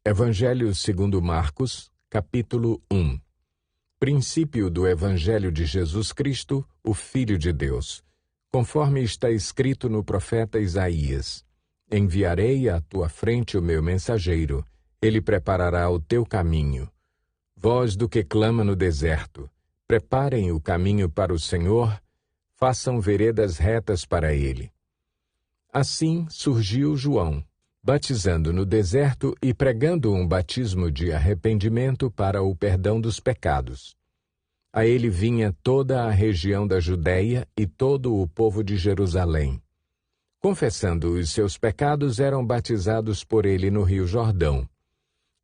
Evangelho segundo Marcos, capítulo 1. Princípio do Evangelho de Jesus Cristo, o Filho de Deus. Conforme está escrito no profeta Isaías: Enviarei à tua frente o meu mensageiro, ele preparará o teu caminho. Voz do que clama no deserto: preparem o caminho para o Senhor, façam veredas retas para ele. Assim surgiu João, batizando no deserto e pregando um batismo de arrependimento para o perdão dos pecados. A ele vinha toda a região da Judéia e todo o povo de Jerusalém. Confessando os seus pecados, eram batizados por ele no Rio Jordão.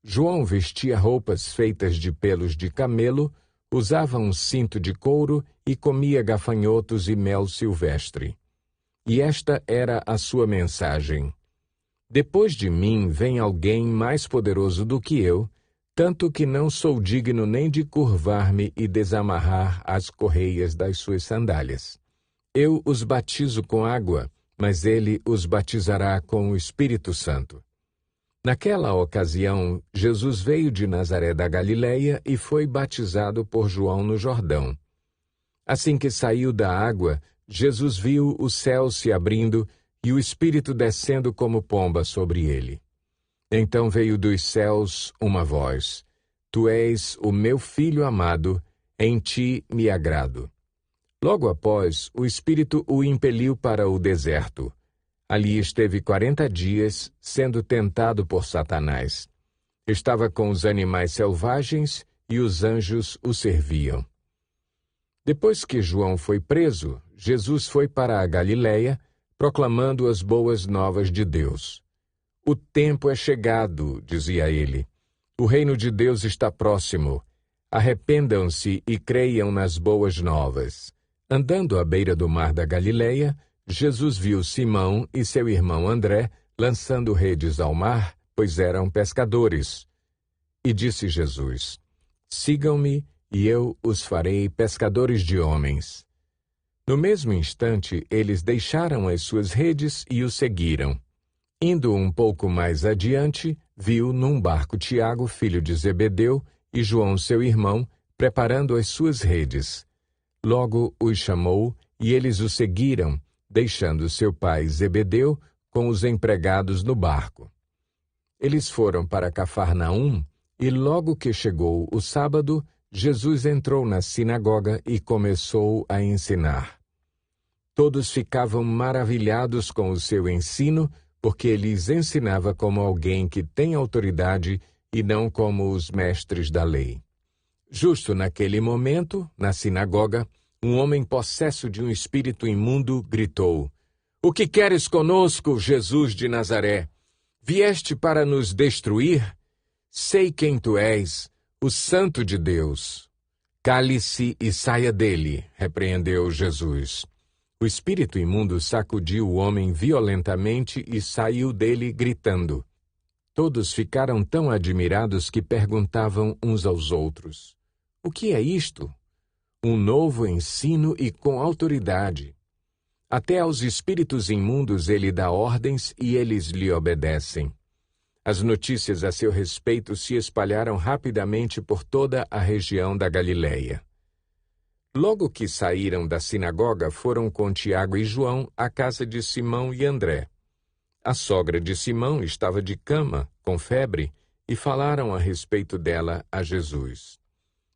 João vestia roupas feitas de pelos de camelo, usava um cinto de couro e comia gafanhotos e mel silvestre. E esta era a sua mensagem: depois de mim vem alguém mais poderoso do que eu, tanto que não sou digno nem de curvar-me e desamarrar as correias das suas sandálias. Eu os batizo com água, mas ele os batizará com o Espírito Santo. Naquela ocasião, Jesus veio de Nazaré da Galileia e foi batizado por João no Jordão. Assim que saiu da água, Jesus viu o céu se abrindo e o Espírito descendo como pomba sobre ele. Então veio dos céus uma voz: Tu és o meu Filho amado, em ti me agrado. Logo após, o Espírito o impeliu para o deserto. Ali esteve 40 dias, sendo tentado por Satanás. Estava com os animais selvagens e os anjos o serviam. Depois que João foi preso, Jesus foi para a Galileia, proclamando as boas novas de Deus. O tempo é chegado, dizia ele. O reino de Deus está próximo. Arrependam-se e creiam nas boas novas. Andando à beira do mar da Galileia, Jesus viu Simão e seu irmão André lançando redes ao mar, pois eram pescadores. E disse Jesus: Sigam-me, e eu os farei pescadores de homens. No mesmo instante, eles deixaram as suas redes e o seguiram. Indo um pouco mais adiante, viu num barco Tiago, filho de Zebedeu, e João, seu irmão, preparando as suas redes. Logo os chamou, e eles o seguiram, deixando seu pai Zebedeu com os empregados no barco. Eles foram para Cafarnaum, e logo que chegou o sábado, Jesus entrou na sinagoga e começou a ensinar. Todos ficavam maravilhados com o seu ensino, porque lhes ensinava como alguém que tem autoridade e não como os mestres da lei. Justo naquele momento, na sinagoga, um homem possesso de um espírito imundo gritou: O que queres conosco, Jesus de Nazaré? Vieste para nos destruir? Sei quem tu és, o Santo de Deus. Cale-se e saia dele, repreendeu Jesus. O espírito imundo sacudiu o homem violentamente e saiu dele gritando. Todos ficaram tão admirados que perguntavam uns aos outros: O que é isto? Um novo ensino e com autoridade. Até aos espíritos imundos ele dá ordens e eles lhe obedecem. As notícias a seu respeito se espalharam rapidamente por toda a região da Galileia. Logo que saíram da sinagoga, foram com Tiago e João à casa de Simão e André. A sogra de Simão estava de cama, com febre, e falaram a respeito dela a Jesus.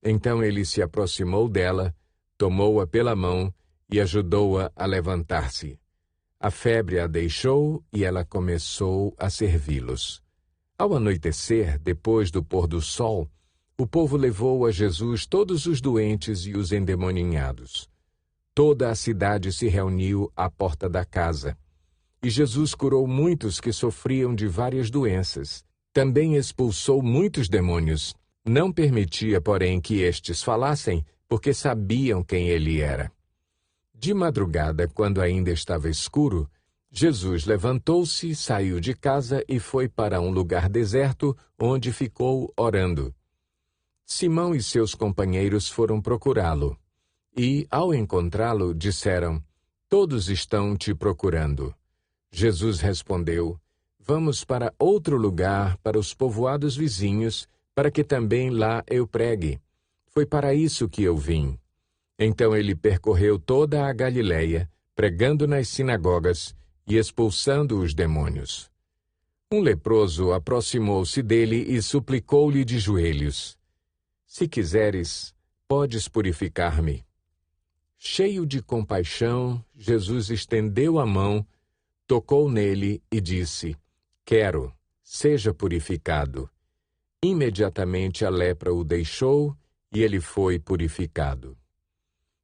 Então ele se aproximou dela, tomou-a pela mão e ajudou-a a levantar-se. A febre a deixou e ela começou a servi-los. Ao anoitecer, depois do pôr do sol, o povo levou a Jesus todos os doentes e os endemoninhados. Toda a cidade se reuniu à porta da casa. E Jesus curou muitos que sofriam de várias doenças. Também expulsou muitos demônios. Não permitia, porém, que estes falassem, porque sabiam quem ele era. De madrugada, quando ainda estava escuro, Jesus levantou-se, saiu de casa e foi para um lugar deserto, onde ficou orando. Simão e seus companheiros foram procurá-lo. E, ao encontrá-lo, disseram: Todos estão te procurando. Jesus respondeu: vamos para outro lugar, para os povoados vizinhos, para que também lá eu pregue. Foi para isso que eu vim. Então ele percorreu toda a Galileia, pregando nas sinagogas e expulsando os demônios. Um leproso aproximou-se dele e suplicou-lhe de joelhos: Se quiseres, podes purificar-me. Cheio de compaixão, Jesus estendeu a mão, tocou nele e disse: Quero, seja purificado. Imediatamente a lepra o deixou e ele foi purificado.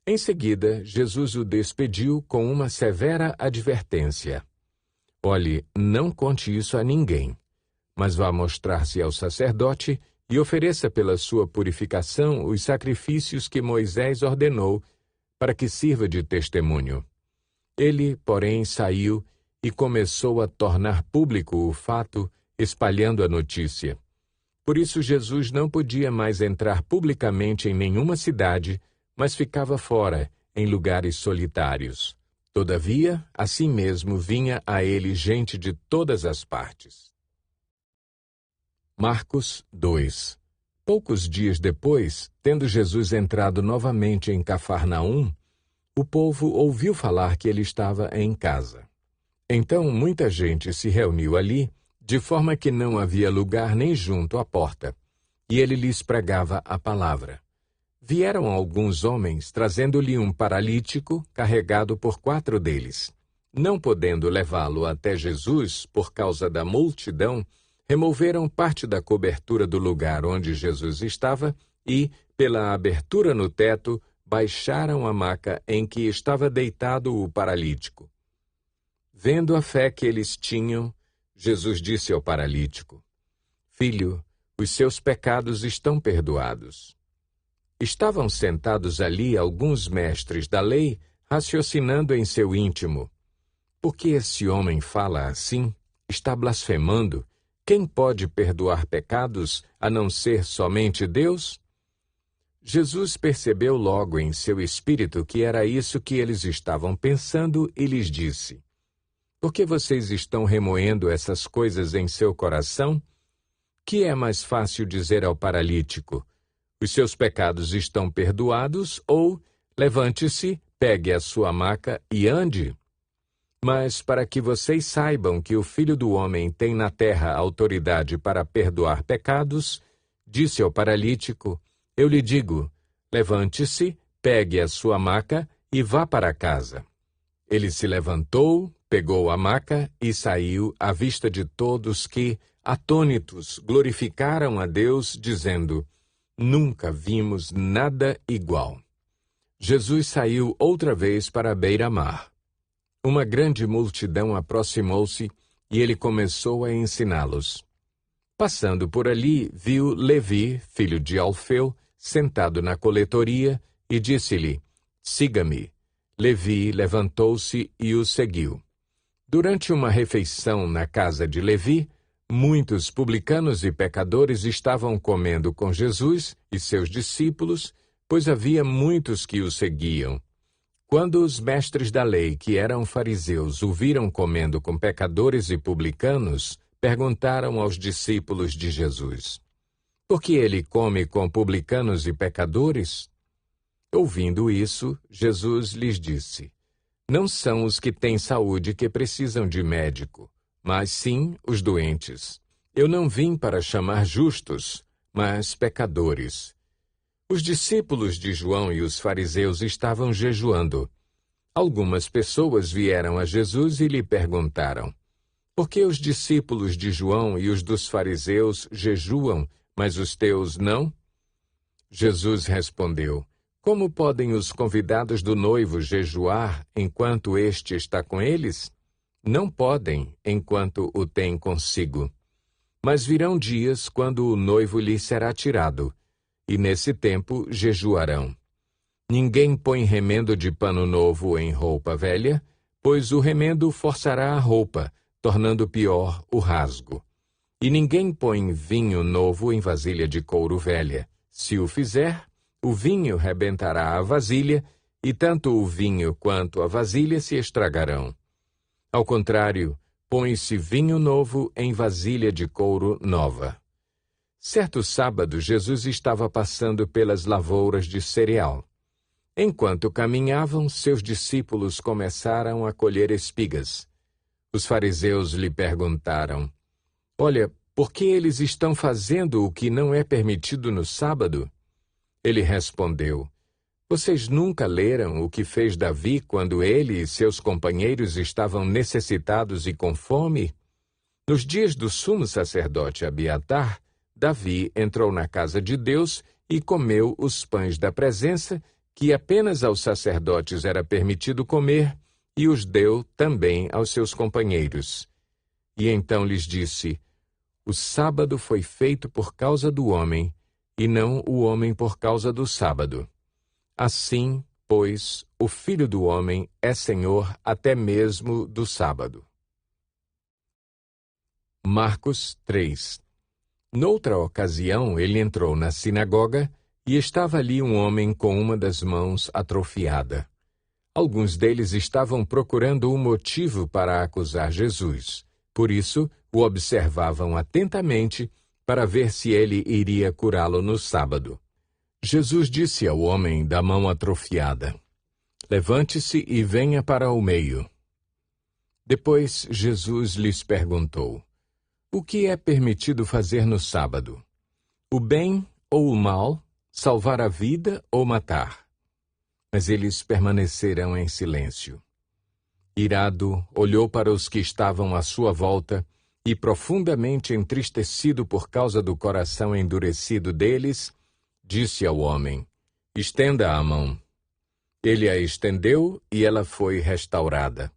Em seguida, Jesus o despediu com uma severa advertência: Olhe, não conte isso a ninguém, mas vá mostrar-se ao sacerdote e ofereça pela sua purificação os sacrifícios que Moisés ordenou para que sirva de testemunho. Ele, porém, saiu e começou a tornar público o fato, espalhando a notícia. Por isso Jesus não podia mais entrar publicamente em nenhuma cidade, mas ficava fora, em lugares solitários. Todavia, assim mesmo vinha a ele gente de todas as partes. Marcos 2. Poucos dias depois, tendo Jesus entrado novamente em Cafarnaum, o povo ouviu falar que ele estava em casa. Então muita gente se reuniu ali, de forma que não havia lugar nem junto à porta, e ele lhes pregava a palavra. Vieram alguns homens trazendo-lhe um paralítico carregado por 4 deles. Não podendo levá-lo até Jesus por causa da multidão, removeram parte da cobertura do lugar onde Jesus estava e, pela abertura no teto, baixaram a maca em que estava deitado o paralítico. Vendo a fé que eles tinham, Jesus disse ao paralítico: Filho, os seus pecados estão perdoados. Estavam sentados ali alguns mestres da lei, raciocinando em seu íntimo: Por que esse homem fala assim? Está blasfemando? Quem pode perdoar pecados, a não ser somente Deus? Jesus percebeu logo em seu espírito que era isso que eles estavam pensando e lhes disse: Por que vocês estão remoendo essas coisas em seu coração? Que é mais fácil dizer ao paralítico: Os seus pecados estão perdoados, ou levante-se, pegue a sua maca e ande? Mas para que vocês saibam que o Filho do Homem tem na terra autoridade para perdoar pecados, disse ao paralítico: Eu lhe digo, levante-se, pegue a sua maca e vá para casa. Ele se levantou, pegou a maca e saiu à vista de todos que, atônitos, glorificaram a Deus, dizendo: Nunca vimos nada igual. Jesus saiu outra vez para a beira-mar. Uma grande multidão aproximou-se e ele começou a ensiná-los. Passando por ali, viu Levi, filho de Alfeu, sentado na coletoria, e disse-lhe: Siga-me. Levi levantou-se e o seguiu. Durante uma refeição na casa de Levi, muitos publicanos e pecadores estavam comendo com Jesus e seus discípulos, pois havia muitos que o seguiam. Quando os mestres da lei, que eram fariseus, o viram comendo com pecadores e publicanos, perguntaram aos discípulos de Jesus: Por que ele come com publicanos e pecadores? Ouvindo isso, Jesus lhes disse: Não são os que têm saúde que precisam de médico, mas sim os doentes. Eu não vim para chamar justos, mas pecadores. Os discípulos de João e os fariseus estavam jejuando. Algumas pessoas vieram a Jesus e lhe perguntaram: Por que os discípulos de João e os dos fariseus jejuam, mas os teus não? Jesus respondeu: Como podem os convidados do noivo jejuar enquanto este está com eles? Não podem, enquanto o tem consigo. Mas virão dias quando o noivo lhe será tirado, e nesse tempo jejuarão. Ninguém põe remendo de pano novo em roupa velha, pois o remendo forçará a roupa, tornando pior o rasgo. E ninguém põe vinho novo em vasilha de couro velha. Se o fizer, o vinho rebentará a vasilha, e tanto o vinho quanto a vasilha se estragarão. Ao contrário, põe-se vinho novo em vasilha de couro nova. Certo sábado, Jesus estava passando pelas lavouras de cereal. Enquanto caminhavam, seus discípulos começaram a colher espigas. Os fariseus lhe perguntaram: "Olha, por que eles estão fazendo o que não é permitido no sábado?" Ele respondeu: "Vocês nunca leram o que fez Davi quando ele e seus companheiros estavam necessitados e com fome? Nos dias do sumo sacerdote Abiatar, Davi entrou na casa de Deus e comeu os pães da presença, que apenas aos sacerdotes era permitido comer, e os deu também aos seus companheiros. E então lhes disse: o sábado foi feito por causa do homem, e não o homem por causa do sábado. Assim, pois, o Filho do Homem é Senhor até mesmo do sábado." Marcos 3. Noutra ocasião, ele entrou na sinagoga e estava ali um homem com uma das mãos atrofiada. Alguns deles estavam procurando um motivo para acusar Jesus. Por isso, o observavam atentamente para ver se ele iria curá-lo no sábado. Jesus disse ao homem da mão atrofiada: "Levante-se e venha para o meio." Depois, Jesus lhes perguntou: "O que é permitido fazer no sábado? O bem ou o mal? Salvar a vida ou matar?" Mas eles permaneceram em silêncio. Irado, olhou para os que estavam à sua volta e, profundamente entristecido por causa do coração endurecido deles, disse ao homem: "Estenda a mão." Ele a estendeu e ela foi restaurada.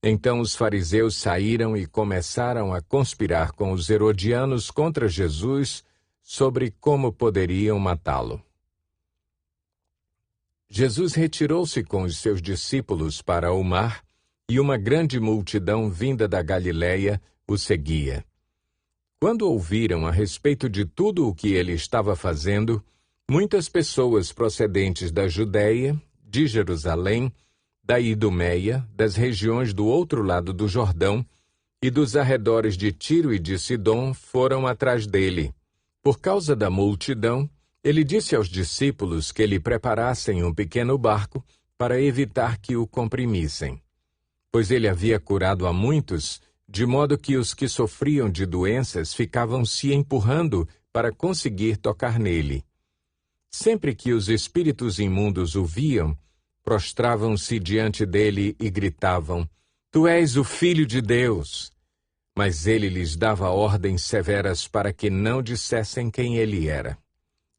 Então os fariseus saíram e começaram a conspirar com os herodianos contra Jesus sobre como poderiam matá-lo. Jesus retirou-se com os seus discípulos para o mar, e uma grande multidão vinda da Galiléia o seguia. Quando ouviram a respeito de tudo o que ele estava fazendo, muitas pessoas procedentes da Judéia, de Jerusalém, da Idumeia, das regiões do outro lado do Jordão e dos arredores de Tiro e de Sidom foram atrás dele. Por causa da multidão, ele disse aos discípulos que lhe preparassem um pequeno barco para evitar que o comprimissem. Pois ele havia curado a muitos, de modo que os que sofriam de doenças ficavam se empurrando para conseguir tocar nele. Sempre que os espíritos imundos o viam, prostravam-se diante dele e gritavam: "Tu és o Filho de Deus!" Mas ele lhes dava ordens severas para que não dissessem quem ele era.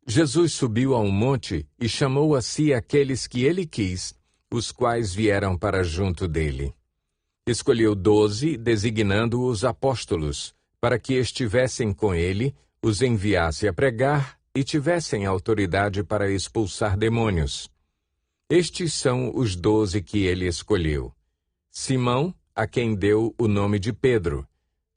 Jesus subiu a um monte e chamou a si aqueles que ele quis, os quais vieram para junto dele. Escolheu 12, designando-os apóstolos, para que estivessem com ele, os enviasse a pregar e tivessem autoridade para expulsar demônios. Estes são os 12 que ele escolheu: Simão, a quem deu o nome de Pedro;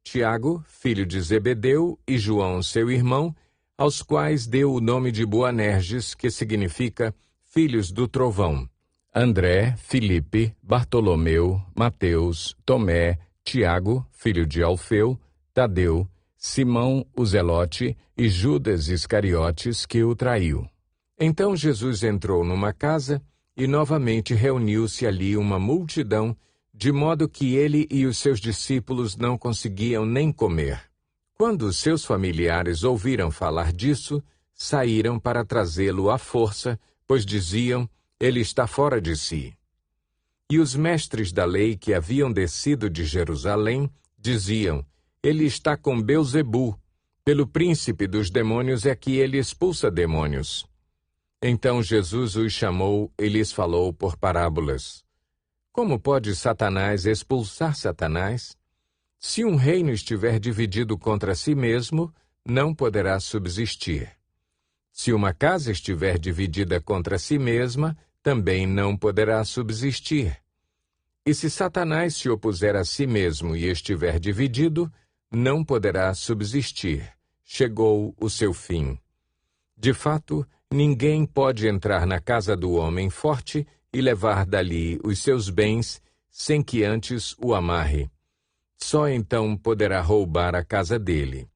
Tiago, filho de Zebedeu, e João, seu irmão, aos quais deu o nome de Boanerges, que significa filhos do trovão; André, Filipe, Bartolomeu, Mateus, Tomé, Tiago, filho de Alfeu, Tadeu, Simão, o Zelote, e Judas Iscariotes, que o traiu. Então Jesus entrou numa casa e novamente reuniu-se ali uma multidão, de modo que ele e os seus discípulos não conseguiam nem comer. Quando seus familiares ouviram falar disso, saíram para trazê-lo à força, pois diziam: "Ele está fora de si." E os mestres da lei que haviam descido de Jerusalém diziam: "Ele está com Belzebu, pelo príncipe dos demônios é que ele expulsa demônios." Então Jesus os chamou e lhes falou por parábolas: "Como pode Satanás expulsar Satanás? Se um reino estiver dividido contra si mesmo, não poderá subsistir. Se uma casa estiver dividida contra si mesma, também não poderá subsistir. E se Satanás se opuser a si mesmo e estiver dividido, não poderá subsistir. Chegou o seu fim. De fato, ninguém pode entrar na casa do homem forte e levar dali os seus bens, sem que antes o amarre. só então poderá roubar a casa dele.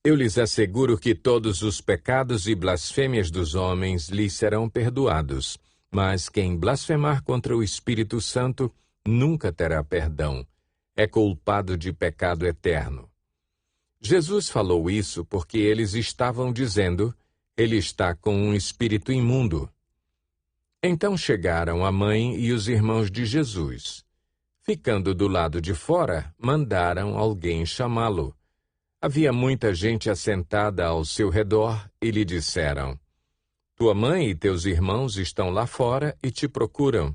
Eu lhes asseguro que todos os pecados e blasfêmias dos homens lhes serão perdoados, mas quem blasfemar contra o Espírito Santo nunca terá perdão. É culpado de pecado eterno. Jesus falou isso porque eles estavam dizendo: ele está com um espírito imundo. Então chegaram a mãe e os irmãos de Jesus. Ficando do lado de fora, mandaram alguém chamá-lo. Havia muita gente assentada ao seu redor e lhe disseram: tua mãe e teus irmãos estão lá fora e te procuram.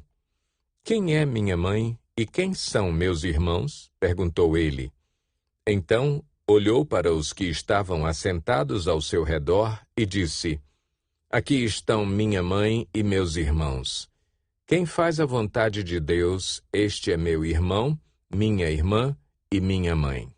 Quem é minha mãe e quem são meus irmãos? Perguntou ele. Então olhou para os que estavam assentados ao seu redor e disse: aqui estão minha mãe e meus irmãos. Quem faz a vontade de Deus, este é meu irmão, minha irmã e minha mãe.